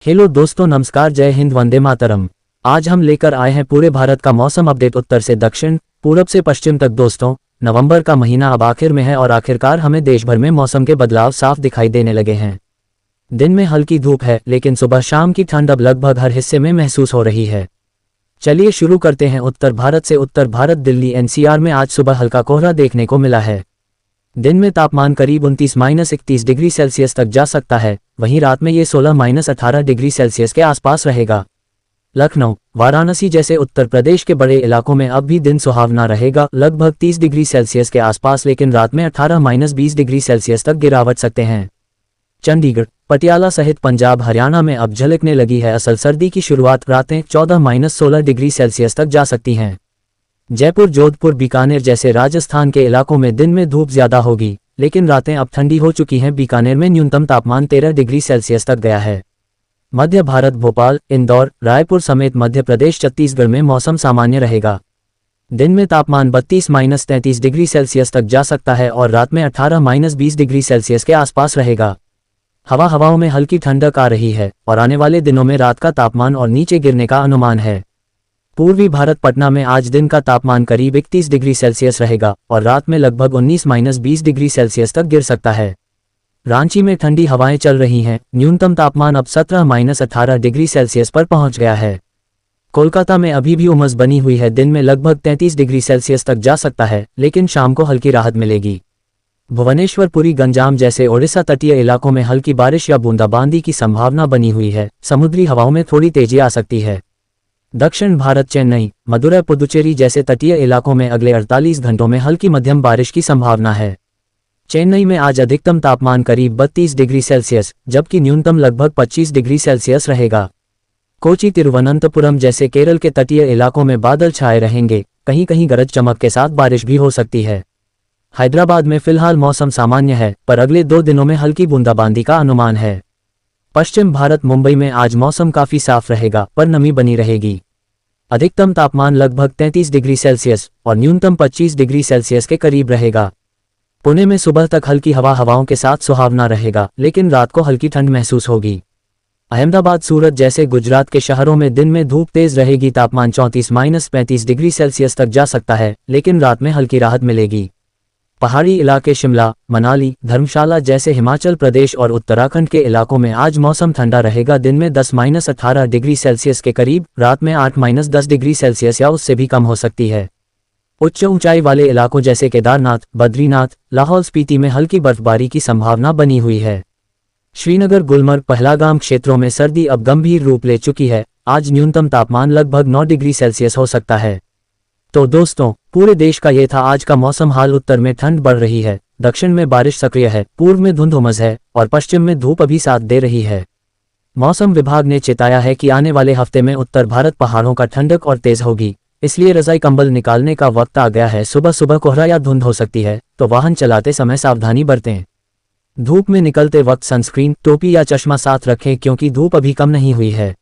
Hello दोस्तों, नमस्कार, जय हिंद, वंदे मातरम। आज हम लेकर आए हैं पूरे भारत का मौसम अपडेट, उत्तर से दक्षिण, पूरब से पश्चिम तक। दोस्तों, नवंबर का महीना अब आखिर में है और आखिरकार हमें देश भर में मौसम के बदलाव साफ दिखाई देने लगे हैं। दिन में हल्की धूप है, लेकिन सुबह शाम की ठंड अब लगभग हर हिस्से में महसूस हो रही है। चलिए शुरू करते हैं उत्तर भारत से। उत्तर भारत, दिल्ली एनसीआर में आज सुबह हल्का कोहरा देखने को मिला है। दिन में तापमान करीब 29-31 डिग्री सेल्सियस तक जा सकता है, वहीं रात में ये 16-18 डिग्री सेल्सियस के आसपास रहेगा। लखनऊ, वाराणसी जैसे उत्तर प्रदेश के बड़े इलाकों में अब भी दिन सुहावना रहेगा, लगभग 30 डिग्री सेल्सियस के आसपास, लेकिन रात में 18-20 डिग्री सेल्सियस तक गिरावट सकते हैं। चंडीगढ़, पटियाला सहित पंजाब, हरियाणा में अब झलकने लगी है असल सर्दी की शुरुआत। रातें 14-16 डिग्री सेल्सियस तक जा सकती हैं। जयपुर, जोधपुर, बीकानेर जैसे राजस्थान के इलाकों में दिन में धूप ज्यादा होगी, लेकिन रातें अब ठंडी हो चुकी हैं। बीकानेर में न्यूनतम तापमान 13 डिग्री सेल्सियस तक गया है। मध्य भारत, भोपाल, इंदौर, रायपुर समेत मध्य प्रदेश, छत्तीसगढ़ में मौसम सामान्य रहेगा। दिन में तापमान 32-33 डिग्री सेल्सियस तक जा सकता है और रात में 18-20 डिग्री सेल्सियस के आसपास रहेगा। हवाओं में हल्की ठंडक आ रही है और आने वाले दिनों में रात का तापमान और नीचे गिरने का अनुमान है। पूर्वी भारत, पटना में आज दिन का तापमान करीब 31 डिग्री सेल्सियस रहेगा और रात में लगभग 19-20 डिग्री सेल्सियस तक गिर सकता है। रांची में ठंडी हवाएं चल रही हैं, न्यूनतम तापमान अब 17-18 डिग्री सेल्सियस पर पहुंच गया है। कोलकाता में अभी भी उमस बनी हुई है, दिन में लगभग 33 डिग्री सेल्सियस तक जा सकता है, लेकिन शाम को हल्की राहत मिलेगी। भुवनेश्वर, पुरी, गंजाम जैसे ओडिशा तटीय इलाकों में हल्की बारिश या बूंदाबांदी की संभावना बनी हुई है। समुद्री हवाओं में थोड़ी तेजी आ सकती है। दक्षिण भारत, चेन्नई, मदुरै, पुदुचेरी जैसे तटीय इलाकों में अगले 48 घंटों में हल्की मध्यम बारिश की संभावना है। चेन्नई में आज अधिकतम तापमान करीब 32 डिग्री सेल्सियस, जबकि न्यूनतम लगभग 25 डिग्री सेल्सियस रहेगा। कोची, तिरुवनंतपुरम जैसे केरल के तटीय इलाकों में बादल छाए रहेंगे, कहीं कहीं गरज चमक के साथ बारिश भी हो सकती है। हैदराबाद में फिलहाल मौसम सामान्य है, पर अगले 2 दिनों में हल्की बूंदाबांदी का अनुमान है। पश्चिम भारत, मुंबई में आज मौसम काफी साफ रहेगा, पर नमी बनी रहेगी। अधिकतम तापमान लगभग 33 डिग्री सेल्सियस और न्यूनतम 25 डिग्री सेल्सियस के करीब रहेगा। पुणे में सुबह तक हल्की हवाओं के साथ सुहावना रहेगा, लेकिन रात को हल्की ठंड महसूस होगी। अहमदाबाद, सूरत जैसे गुजरात के शहरों में दिन में धूप तेज रहेगी, तापमान 34-35 डिग्री सेल्सियस तक जा सकता है, लेकिन रात में हल्की राहत मिलेगी। पहाड़ी इलाके, शिमला, मनाली, धर्मशाला जैसे हिमाचल प्रदेश और उत्तराखंड के इलाकों में आज मौसम ठंडा रहेगा, दिन में 10-18 डिग्री सेल्सियस के करीब, रात में 8-10 डिग्री सेल्सियस या उससे भी कम हो सकती है। उच्च ऊंचाई वाले इलाकों जैसे केदारनाथ, बद्रीनाथ, लाहौल स्पीति में हल्की बर्फबारी की संभावना बनी हुई है। श्रीनगर, गुलमर्ग, पहलगाम क्षेत्रों में सर्दी अब गंभीर रूप ले चुकी है। आज न्यूनतम तापमान लगभग 9 डिग्री सेल्सियस हो सकता है। तो दोस्तों, पूरे देश का ये था आज का मौसम हाल। उत्तर में ठंड बढ़ रही है, दक्षिण में बारिश सक्रिय है, पूर्व में धुंध उमस है और पश्चिम में धूप अभी साथ दे रही है। मौसम विभाग ने चेताया है कि आने वाले हफ्ते में उत्तर भारत पहाड़ों का ठंडक और तेज होगी, इसलिए रजाई कंबल निकालने का वक्त आ गया है। सुबह सुबह कोहरा या धुंध हो सकती है, तो वाहन चलाते समय सावधानी बरतें। धूप में निकलते वक्त सनस्क्रीन, टोपी या चश्मा साथ रखें, क्योंकि धूप अभी कम नहीं हुई है।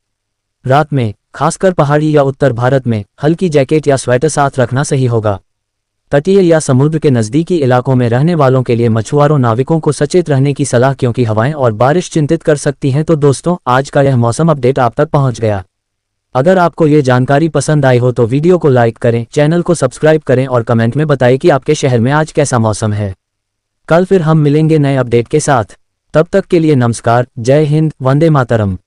रात में खासकर पहाड़ी या उत्तर भारत में हल्की जैकेट या स्वेटर साथ रखना सही होगा। तटीय या समुद्र के नजदीकी इलाकों में रहने वालों के लिए मछुआरों, नाविकों को सचेत रहने की सलाह, क्योंकि हवाएं और बारिश चिंतित कर सकती हैं। तो दोस्तों, आज का यह मौसम अपडेट आप तक पहुंच गया। अगर आपको ये जानकारी पसंद आई हो तो वीडियो को लाइक करें, चैनल को सब्सक्राइब करें और कमेंट में बताएं कि आपके शहर में आज कैसा मौसम है। कल फिर हम मिलेंगे नए अपडेट के साथ। तब तक के लिए नमस्कार, जय हिंद, वंदे मातरम।